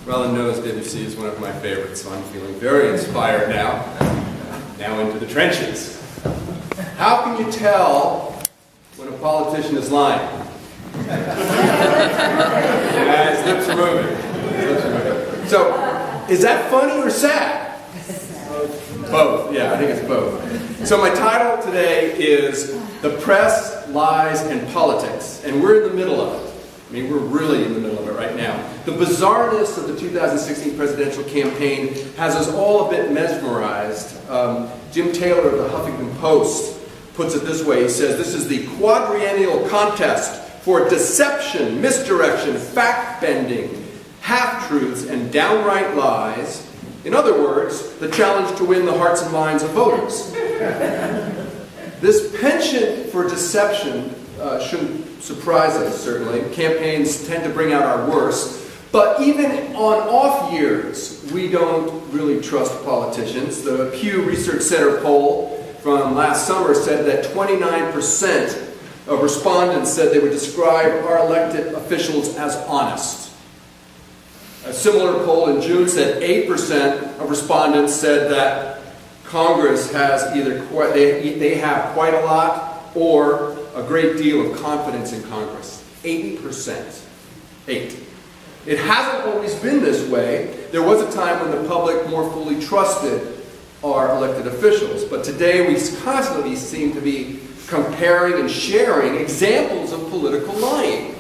Well, knows Debussy is one of my favorites, so I'm feeling very inspired now. Now into the trenches. How can you tell when a politician is lying? Yeah, his lips are moving. So, is that funny or sad? Both. Yeah, I think it's both. So my title today is The Press, Lies, and Politics. And we're in the middle of it. I mean, we're really in the middle of it right now. The bizarreness of the 2016 presidential campaign has us all a bit mesmerized. Jim Taylor of the Huffington Post puts it this way. He says, "This is the quadrennial contest for deception, misdirection, fact-bending, half-truths, and downright lies. In other words, the challenge to win the hearts and minds of voters." This penchant for deception shouldn't surprise us, certainly. Campaigns tend to bring out our worst. But even on off years, we don't really trust politicians. The Pew Research Center poll from last summer said that 29% of respondents said they would describe our elected officials as honest. A similar poll in June said 8% of respondents said that Congress has either they have quite a lot or a great deal of confidence in Congress. 80%. 8. It hasn't always been this way. There was a time when the public more fully trusted our elected officials, but today we constantly seem to be comparing and sharing examples of political lying.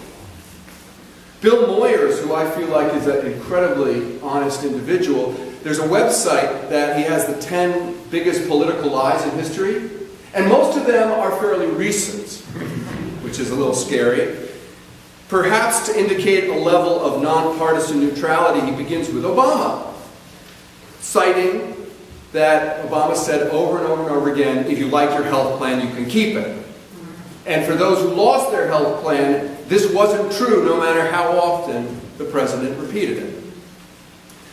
Bill Moyers, who I feel like is an incredibly honest individual, there's a website that he has the 10 biggest political lies in history, and most of them are fairly recent, which is a little scary. Perhaps to indicate a level of nonpartisan neutrality, he begins with Obama, citing that Obama said over and over and over again, if you like your health plan, you can keep it. And for those who lost their health plan, this wasn't true no matter how often the president repeated it.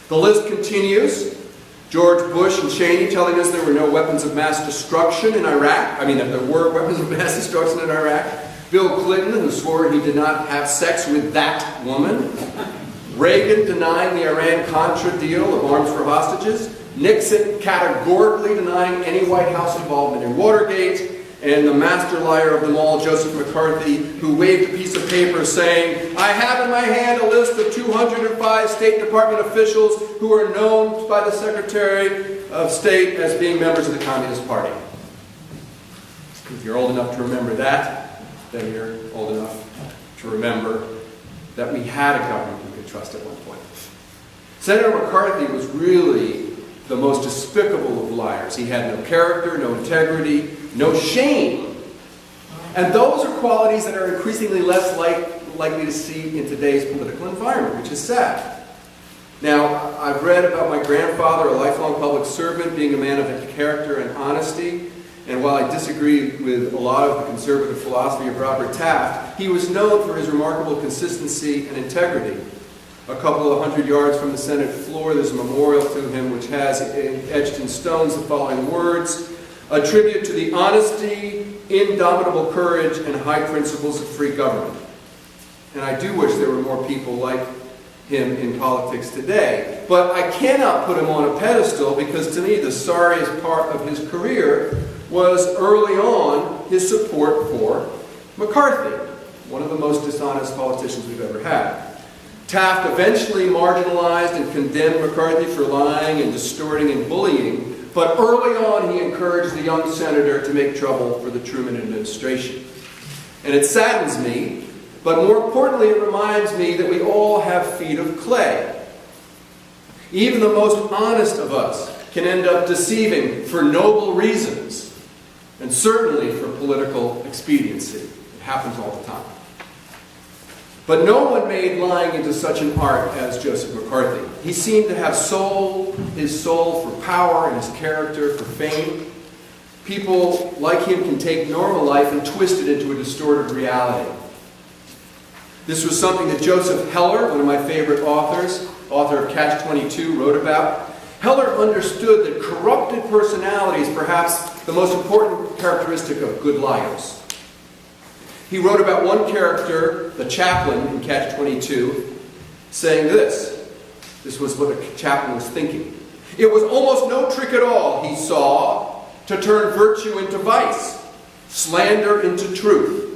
The list continues. George Bush and Cheney telling us there were no weapons of mass destruction in Iraq. I mean, that there were weapons of mass destruction in Iraq. Bill Clinton, who swore he did not have sex with that woman. Reagan denying the Iran-Contra deal of arms for hostages. Nixon categorically denying any White House involvement in Watergate. And the master liar of them all, Joseph McCarthy, who waved a piece of paper saying, "I have in my hand a list of 205 State Department officials who are known by the Secretary of State as being members of the Communist Party." If you're old enough to remember that, then you're old enough to remember that we had a government we could trust at one point. Senator McCarthy was really the most despicable of liars. He had no character, no integrity, no shame. And those are qualities that are increasingly less likely to see in today's political environment, which is sad. Now, I've read about my grandfather, a lifelong public servant, being a man of character and honesty. And while I disagree with a lot of the conservative philosophy of Robert Taft, he was known for his remarkable consistency and integrity. A couple of 100 yards from the Senate floor, there's a memorial to him which has etched in stones the following words: "A tribute to the honesty, indomitable courage, and high principles of free government." And I do wish there were more people like him in politics today. But I cannot put him on a pedestal because to me the sorriest part of his career was early on his support for McCarthy, one of the most dishonest politicians we've ever had. Taft eventually marginalized and condemned McCarthy for lying and distorting and bullying, but early on he encouraged the young senator to make trouble for the Truman administration. And it saddens me, but more importantly it reminds me that we all have feet of clay. Even the most honest of us can end up deceiving for noble reasons, and certainly for political expediency. It happens all the time. But no one made lying into such an art as Joseph McCarthy. He seemed to have sold his soul for power and his character for fame. People like him can take normal life and twist it into a distorted reality. This was something that Joseph Heller, one of my favorite authors, author of Catch-22, wrote about. Heller understood that corrupted personality is perhaps the most important characteristic of good liars. He wrote about one character, the chaplain in Catch-22, saying this: This was what the chaplain was thinking. It was almost no trick at all, he saw, to turn virtue into vice, slander into truth,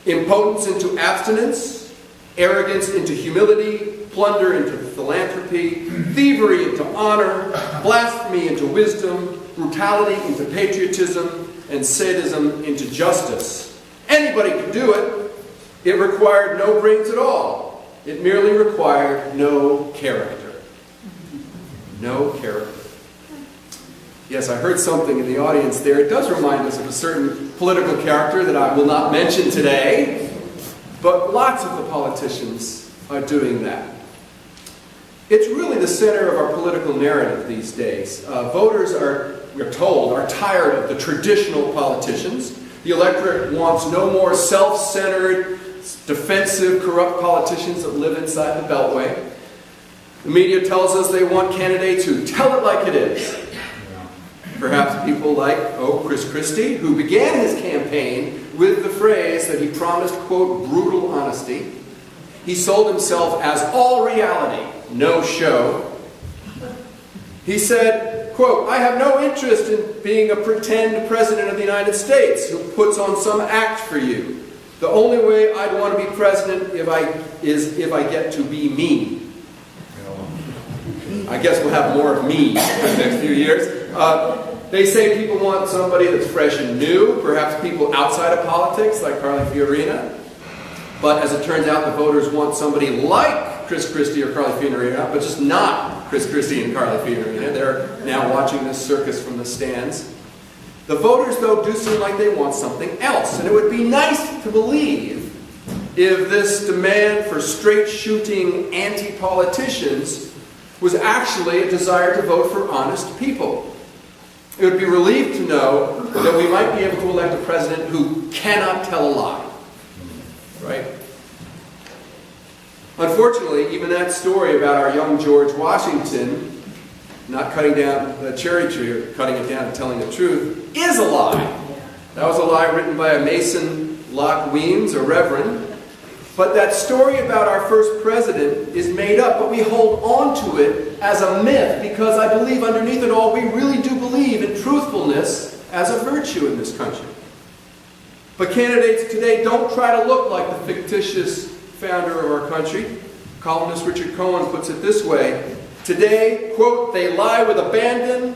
impotence into abstinence, arrogance into humility, plunder into philanthropy, thievery into honor, blasphemy into wisdom, brutality into patriotism, and sadism into justice. Anybody could do it. It required no brains at all. It merely required no character. No character. Yes, I heard something in the audience there. It does remind us of a certain political character that I will not mention today, but lots of the politicians are doing that. It's really the center of our political narrative these days. Voters we're told, are tired of the traditional politicians. The electorate wants no more self-centered, defensive, corrupt politicians that live inside the Beltway. The media tells us they want candidates who tell it like it is. Perhaps people like, Chris Christie, who began his campaign with the phrase that he promised, quote, brutal honesty. He sold himself as all reality, no show. He said, quote, I have no interest in being a pretend president of the United States who puts on some act for you. The only way I'd want to be president is if I get to be me. I guess we'll have more of me in the next few years. They say people want somebody that's fresh and new, perhaps people outside of politics like Carly Fiorina. But as it turns out, the voters want somebody like Chris Christie or Carly Fiorina, but just not Chris Christie and Carly Fiorina. They're now watching this circus from the stands. The voters, though, do seem like they want something else. And it would be nice to believe if this demand for straight-shooting anti-politicians was actually a desire to vote for honest people. It would be a relief to know that we might be able to elect a president who cannot tell a lie. Right? Unfortunately, even that story about our young George Washington not cutting down the cherry tree or cutting it down and telling the truth is a lie. That was a lie written by a Mason Locke Weems, a reverend. But that story about our first president is made up, but we hold on to it as a myth because I believe underneath it all we really do believe in truthfulness as a virtue in this country. But candidates today don't try to look like the fictitious founder of our country. Columnist Richard Cohen puts it this way. Today, quote, they lie with abandon,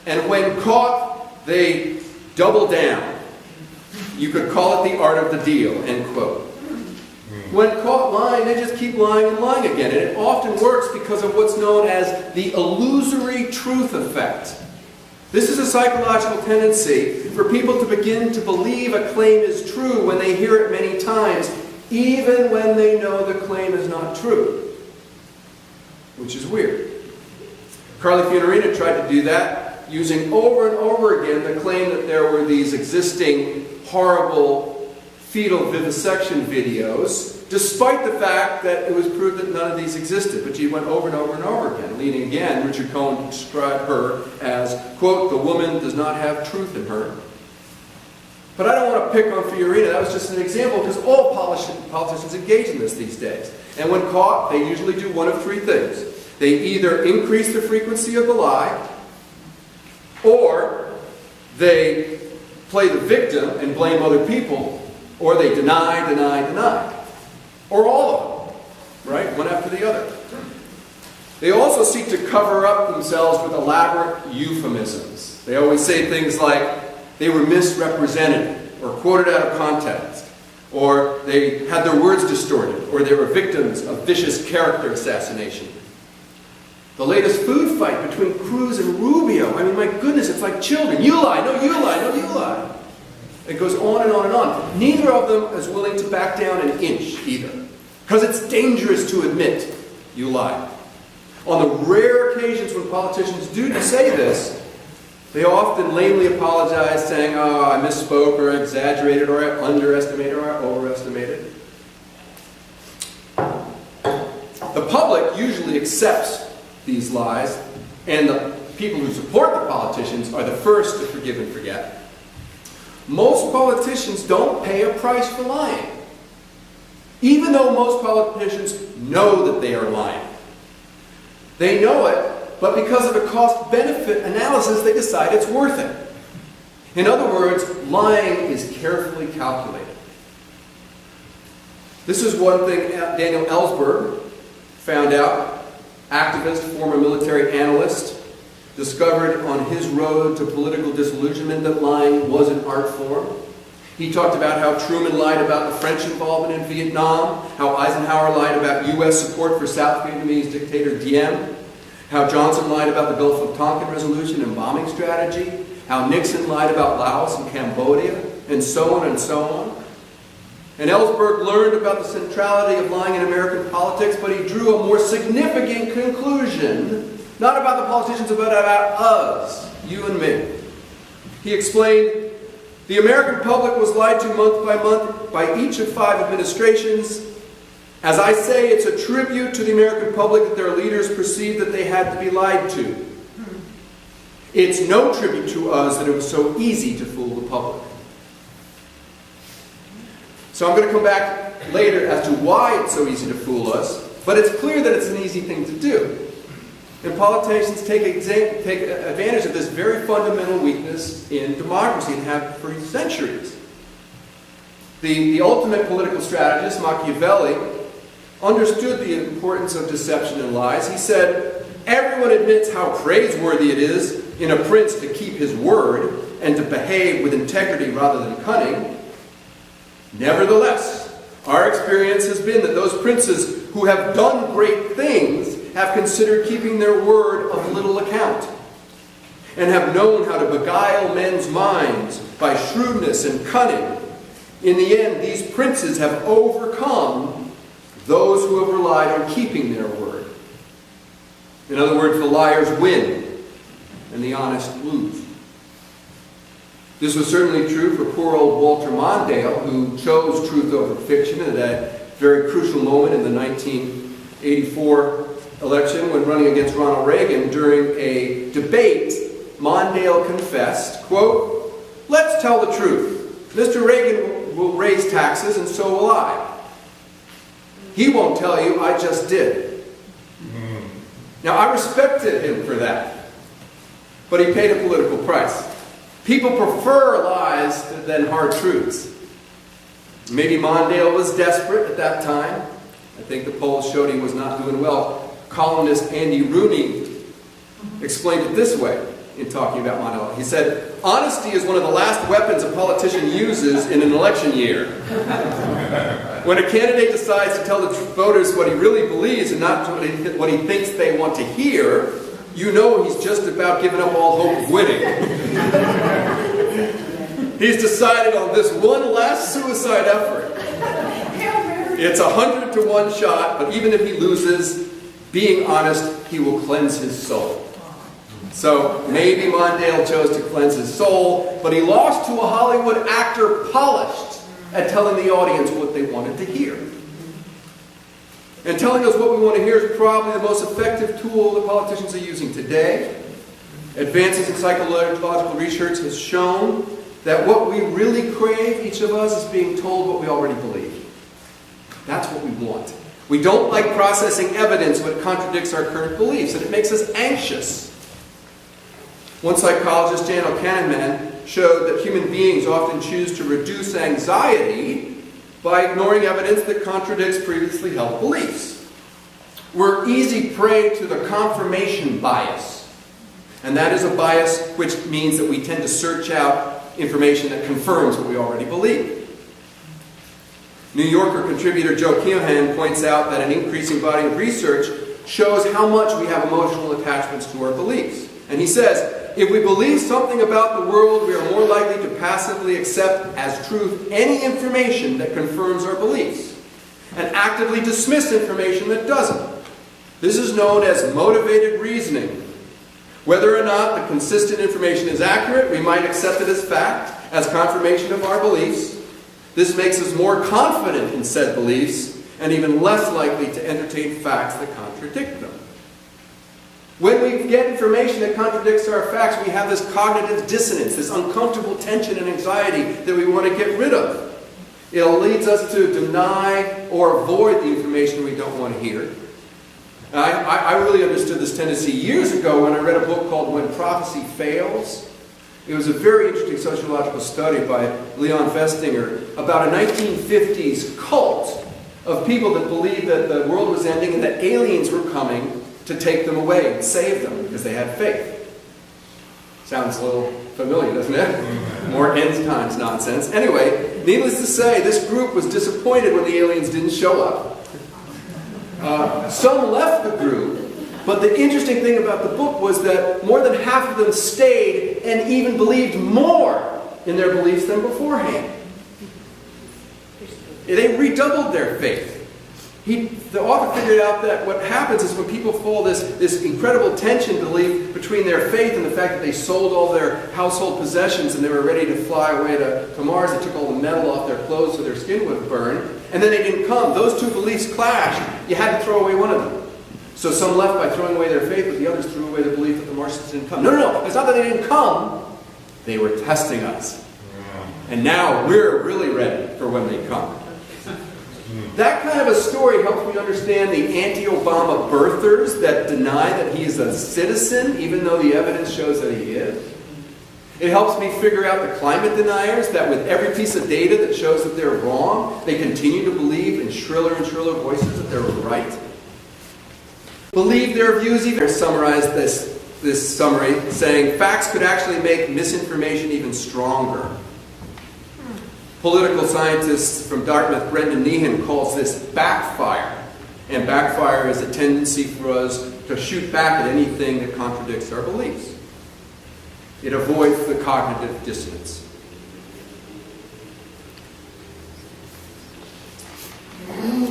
and when caught, they double down. You could call it the art of the deal, end quote. When caught lying, they just keep lying and lying again. And it often works because of what's known as the illusory truth effect. This is a psychological tendency for people to begin to believe a claim is true when they hear it many times, even when they know the claim is not true. Which is weird. Carly Fiorina tried to do that, using over and over again the claim that there were these existing horrible fetal vivisection videos, despite the fact that it was proved that none of these existed. But she went over and over and over again, leading again, Richard Cohen described her as, quote, the woman does not have truth in her. But I don't want to pick on Fiorina. That was just an example because all politicians engage in this these days. And when caught, they usually do one of three things. They either increase the frequency of the lie, or they play the victim and blame other people, or they deny, or all of them, right? One after the other. They also seek to cover up themselves with elaborate euphemisms. They always say things like they were misrepresented, or quoted out of context, or they had their words distorted, or they were victims of vicious character assassination. The latest food fight between Cruz and Rubio, I mean, my goodness, it's like children. You lie, no, you lie, no, you lie. It goes on and on and on. Neither of them is willing to back down an inch either. Because it's dangerous to admit you lied. On the rare occasions when politicians do say this, they often lamely apologize, saying, oh, I misspoke, or I exaggerated, or I underestimated, or I overestimated. The public usually accepts these lies, and the people who support the politicians are the first to forgive and forget. Most politicians don't pay a price for lying, even though most politicians know that they are lying. They know it, but because of a cost-benefit analysis, they decide it's worth it. In other words, lying is carefully calculated. This is one thing Daniel Ellsberg found out, activist, former military analyst, discovered on his road to political disillusionment that lying was an art form. He talked about how Truman lied about the French involvement in Vietnam, how Eisenhower lied about U.S. support for South Vietnamese dictator Diem, how Johnson lied about the Gulf of Tonkin resolution and bombing strategy, how Nixon lied about Laos and Cambodia, and so on and so on. And Ellsberg learned about the centrality of lying in American politics, but he drew a more significant conclusion, not about the politicians, but about us, you and me. He explained, the American public was lied to month by month by each of 5 administrations. As I say, it's a tribute to the American public that their leaders perceived that they had to be lied to. It's no tribute to us that it was so easy to fool the public. So I'm going to come back later as to why it's so easy to fool us, but it's clear that it's an easy thing to do. And politicians take advantage of this very fundamental weakness in democracy and have for centuries. The ultimate political strategist, Machiavelli, understood the importance of deception and lies. He said, everyone admits how praiseworthy it is in a prince to keep his word and to behave with integrity rather than cunning. Nevertheless, our experience has been that those princes who have done great things have considered keeping their word of little account, and have known how to beguile men's minds by shrewdness and cunning. In the end, these princes have overcome those who have relied on keeping their word. In other words, the liars win, and the honest lose. This was certainly true for poor old Walter Mondale, who chose truth over fiction at a very crucial moment in the 1984 election when running against Ronald Reagan. During a debate, Mondale confessed, quote, let's tell the truth. Mr. Reagan will raise taxes and so will I. He won't tell you, I just did. Now, I respected him for that, but he paid a political price. People prefer lies than hard truths. Maybe Mondale was desperate at that time. I think the polls showed he was not doing well. Columnist Andy Rooney explained it this way in talking about Mondale. He said, honesty is one of the last weapons a politician uses in an election year. When a candidate decides to tell the voters what he really believes and not what he thinks they want to hear, you know he's just about giving up all hope of winning. He's decided on this one last suicide effort. It's 100 to 1 shot, but even if he loses, being honest, he will cleanse his soul. So maybe Mondale chose to cleanse his soul, but he lost to a Hollywood actor polished at telling the audience what they wanted to hear. And telling us what we want to hear is probably the most effective tool that politicians are using today. Advances in psychological research has shown that what we really crave, each of us, is being told what we already believe. That's what we want. We don't like processing evidence when it contradicts our current beliefs, and it makes us anxious. One psychologist, Jan O'Connor, showed that human beings often choose to reduce anxiety by ignoring evidence that contradicts previously held beliefs. We're easy prey to the confirmation bias. And that is a bias which means that we tend to search out information that confirms what we already believe. New Yorker contributor Joe Keohane points out that an increasing body of research shows how much we have emotional attachments to our beliefs. And he says, if we believe something about the world, we are more likely to passively accept as truth any information that confirms our beliefs, and actively dismiss information that doesn't. This is known as motivated reasoning. Whether or not the consistent information is accurate, we might accept it as fact, as confirmation of our beliefs. This makes us more confident in said beliefs, and even less likely to entertain facts that contradict them. When we get information that contradicts our facts, we have this cognitive dissonance, this uncomfortable tension and anxiety that we want to get rid of. It leads us to deny or avoid the information we don't want to hear. I really understood this tendency years ago when I read a book called When Prophecy Fails. It was a very interesting sociological study by Leon Festinger about a 1950s cult of people that believed that the world was ending and that aliens were coming to take them away and save them because they had faith. Sounds a little familiar, doesn't it? More end times nonsense. Anyway, needless to say, this group was disappointed when the aliens didn't show up. Some left the group, but the interesting thing about the book was that more than half of them stayed and even believed more in their beliefs than beforehand. They redoubled their faith. The author figured out that what happens is when people fall this incredible tension belief between their faith and the fact that they sold all their household possessions and they were ready to fly away to Mars. They took all the metal off their clothes so their skin would burn. And then they didn't come. Those two beliefs clashed. You had to throw away one of them. So some left by throwing away their faith, but the others threw away the belief that the Martians didn't come. No. It's not that they didn't come. They were testing us. And now we're really ready for when they come. That kind of a story helps me understand the anti-Obama birthers that deny that he is a citizen, even though the evidence shows that he is. It helps me figure out the climate deniers that with every piece of data that shows that they're wrong, they continue to believe in shriller and shriller voices that they're right. Believe their views even. Summarize this summary saying facts could actually make misinformation even stronger. Political scientist from Dartmouth, Brendan Nehan, calls this backfire. And backfire is a tendency for us to shoot back at anything that contradicts our beliefs. It avoids the cognitive dissonance.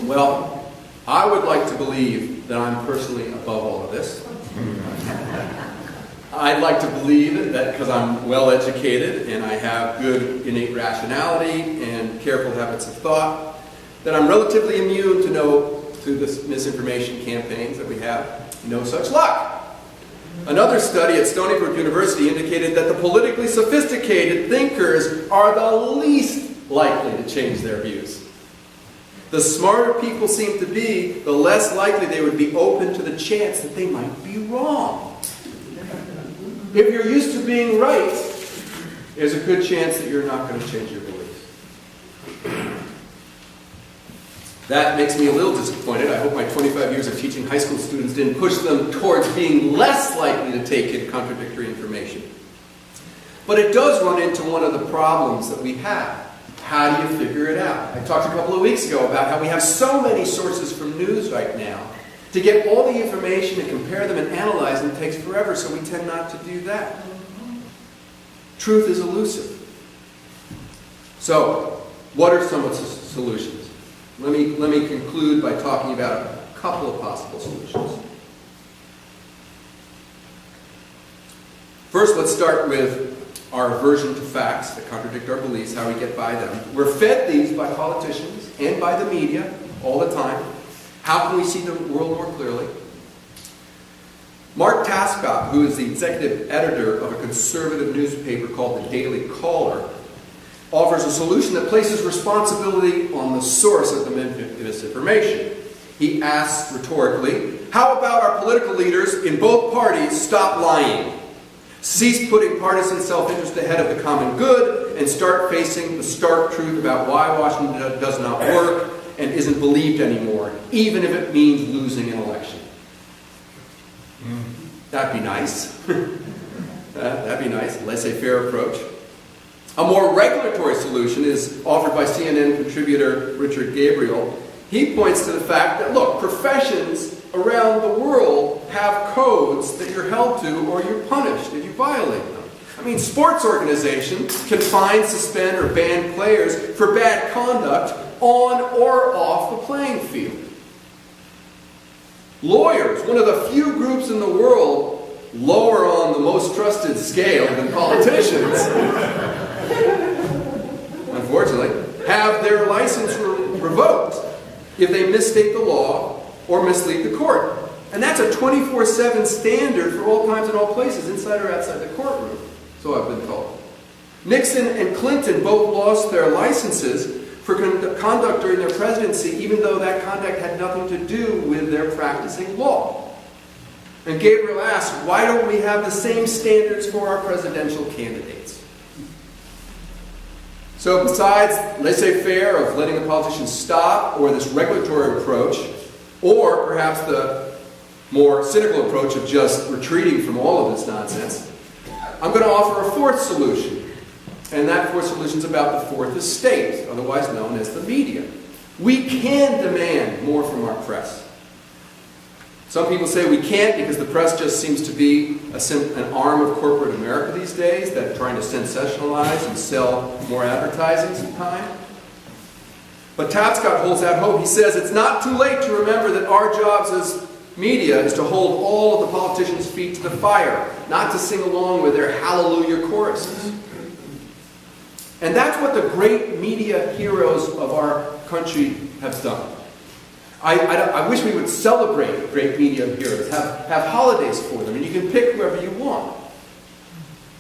Well, I would like to believe that I'm personally above all of this. I'd like to believe that because I'm well educated and I have good innate rationality and careful habits of thought, that I'm relatively immune to the misinformation campaigns that we have. No such luck. Another study at Stony Brook University indicated that the politically sophisticated thinkers are the least likely to change their views. The smarter people seem to be, the less likely they would be open to the chance that they might be wrong. If you're used to being right, there's a good chance that you're not going to change your beliefs. That makes me a little disappointed. I hope my 25 years of teaching high school students didn't push them towards being less likely to take in contradictory information. But it does run into one of the problems that we have. How do you figure it out? I talked a couple of weeks ago about how we have so many sources from news right now. To get all the information and compare them and analyze them takes forever, so we tend not to do that. Truth is elusive. So, what are some of the solutions? Let me conclude by talking about a couple of possible solutions. First, let's start with our aversion to facts that contradict our beliefs, how we get by them. We're fed these by politicians and by the media all the time. How can we see the world more clearly? Mark Tascott, who is the executive editor of a conservative newspaper called The Daily Caller, offers a solution that places responsibility on the source of the misinformation. He asks rhetorically, how about our political leaders in both parties stop lying? Cease putting partisan self-interest ahead of the common good and start facing the stark truth about why Washington does not work and isn't believed anymore, even if it means losing an election. That'd be nice. That'd be nice. Laissez-faire approach. A more regulatory solution is offered by CNN contributor Richard Gabriel. He points to the fact that, look, professions around the world have codes that you're held to or you're punished if you violate them. I mean, sports organizations can fine, suspend, or ban players for bad conduct on or off the playing field. Lawyers, one of the few groups in the world lower on the most trusted scale than politicians, unfortunately, have their license revoked if they misstate the law or mislead the court. And that's a 24/7 standard for all times and all places, inside or outside the courtroom, so I've been told. Nixon and Clinton both lost their licenses for conduct during their presidency, even though that conduct had nothing to do with their practicing law. And Gabriel asked, why don't we have the same standards for our presidential candidates? So besides laissez-faire of letting the politicians stop, or this regulatory approach, or perhaps the more cynical approach of just retreating from all of this nonsense, I'm going to offer a fourth solution. And that fourth solution is about the fourth estate, otherwise known as the media. We can demand more from our press. Some people say we can't because the press just seems to be an arm of corporate America these days, that trying to sensationalize and sell more advertising sometimes. But Tapscott holds out hope. He says it's not too late to remember that our jobs as media is to hold all of the politicians' feet to the fire, not to sing along with their hallelujah choruses. And that's what the great media heroes of our country have done. I wish we would celebrate great media heroes, have holidays for them, and you can pick whoever you want.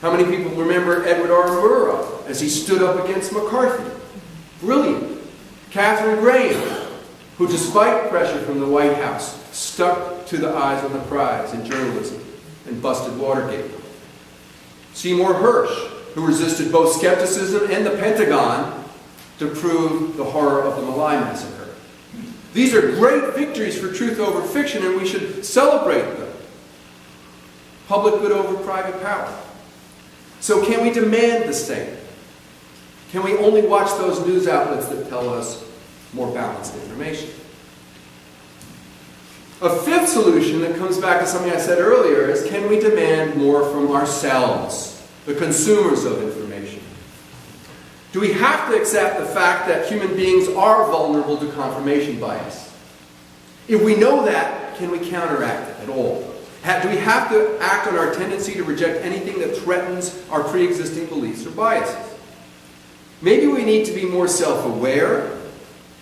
How many people remember Edward R. Murrow as he stood up against McCarthy? Brilliant. Katharine Graham, who despite pressure from the White House, stuck to the eyes on the prize in journalism and busted Watergate. Seymour Hersh, who resisted both skepticism and the Pentagon to prove the horror of the My Lai massacre. These are great victories for truth over fiction, and we should celebrate them. Public good over private power. So can we demand the same? Can we only watch those news outlets that tell us more balanced information? A fifth solution that comes back to something I said earlier is, can we demand more from ourselves, the consumers of information? Do we have to accept the fact that human beings are vulnerable to confirmation bias? If we know that, can we counteract it at all? Do we have to act on our tendency to reject anything that threatens our pre-existing beliefs or biases? Maybe we need to be more self-aware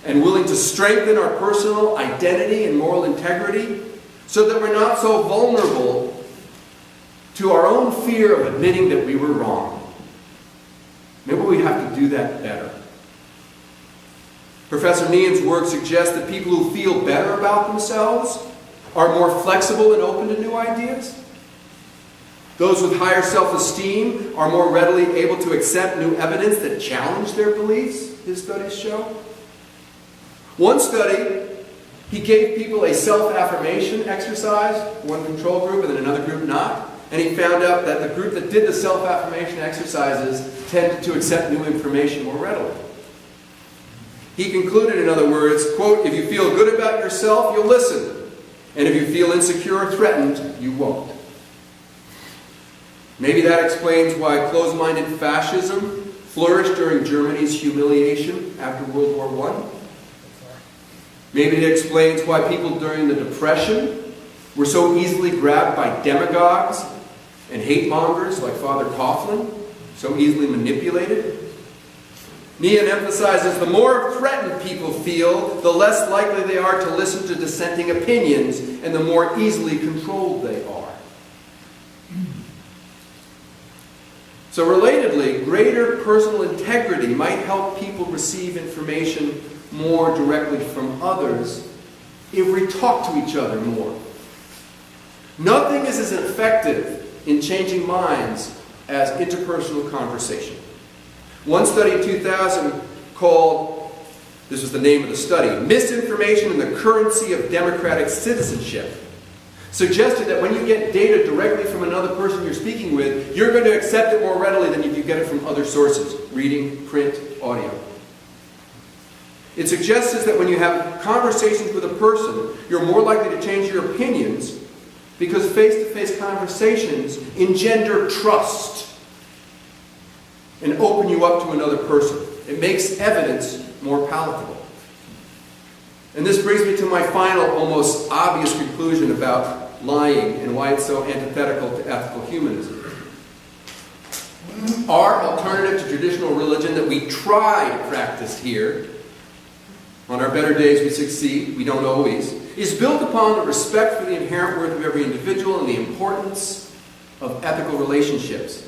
and willing to strengthen our personal identity and moral integrity so that we're not so vulnerable to our own fear of admitting that we were wrong. Maybe we have to do that better. Professor Meehan's work suggests that people who feel better about themselves are more flexible and open to new ideas. Those with higher self-esteem are more readily able to accept new evidence that challenge their beliefs, his studies show. One study, he gave people a self-affirmation exercise, one control group and then another group not. And he found out that the group that did the self-affirmation exercises tended to accept new information more readily. He concluded, in other words, quote, if you feel good about yourself, you'll listen. And if you feel insecure or threatened, you won't. Maybe that explains why closed-minded fascism flourished during Germany's humiliation after World War I. Maybe it explains why people during the Depression were so easily grabbed by demagogues and hate-mongers like Father Coughlin, so easily manipulated. Meehan emphasizes the more threatened people feel, the less likely they are to listen to dissenting opinions, and the more easily controlled they are. So relatedly, greater personal integrity might help people receive information more directly from others if we talk to each other more. Nothing is as effective in changing minds as interpersonal conversation. One study in 2000 called, this was the name of the study, Misinformation and the Currency of Democratic Citizenship, suggested that when you get data directly from another person you're speaking with, you're going to accept it more readily than if you get it from other sources, reading, print, audio. It suggests that when you have conversations with a person, you're more likely to change your opinions because face-to-face conversations engender trust and open you up to another person. It makes evidence more palatable. And this brings me to my final, almost obvious conclusion about lying and why it's so antithetical to ethical humanism. Our alternative to traditional religion that we try to practice here, on our better days we succeed, we don't always, is built upon the respect for the inherent worth of every individual and the importance of ethical relationships.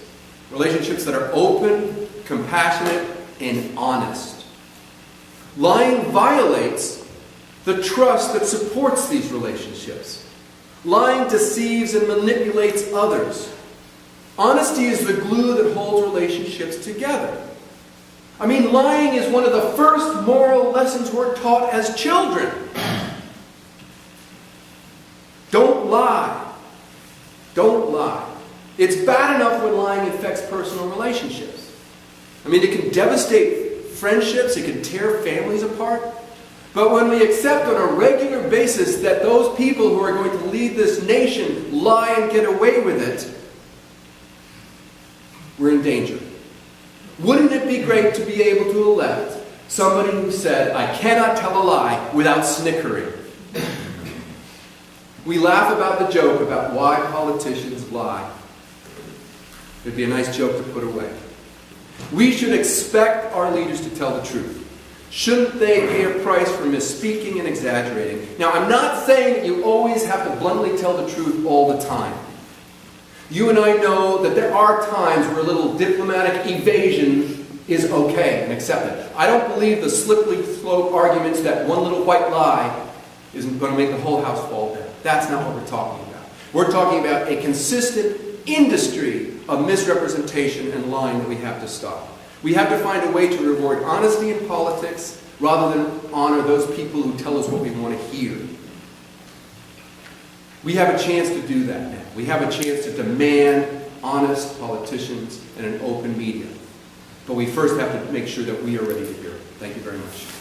Relationships that are open, compassionate, and honest. Lying violates the trust that supports these relationships. Lying deceives and manipulates others. Honesty is the glue that holds relationships together. I mean, lying is one of the first moral lessons we're taught as children. Don't lie. Don't lie. It's bad enough when lying affects personal relationships. I mean, it can devastate friendships, it can tear families apart. But when we accept on a regular basis that those people who are going to lead this nation lie and get away with it, we're in danger. Wouldn't it be great to be able to elect somebody who said, I cannot tell a lie without snickering? We laugh about the joke about why politicians lie. It'd be a nice joke to put away. We should expect our leaders to tell the truth. Shouldn't they pay a price for misspeaking and exaggerating? Now, I'm not saying that you always have to bluntly tell the truth all the time. You and I know that there are times where a little diplomatic evasion is okay and accepted. I don't believe the slippery slope arguments that one little white lie isn't going to make the whole house fall down. That's not what we're talking about. We're talking about a consistent industry of misrepresentation and lying that we have to stop. We have to find a way to reward honesty in politics rather than honor those people who tell us what we want to hear. We have a chance to do that now. We have a chance to demand honest politicians and an open media. But we first have to make sure that we are ready to hear it. Thank you very much.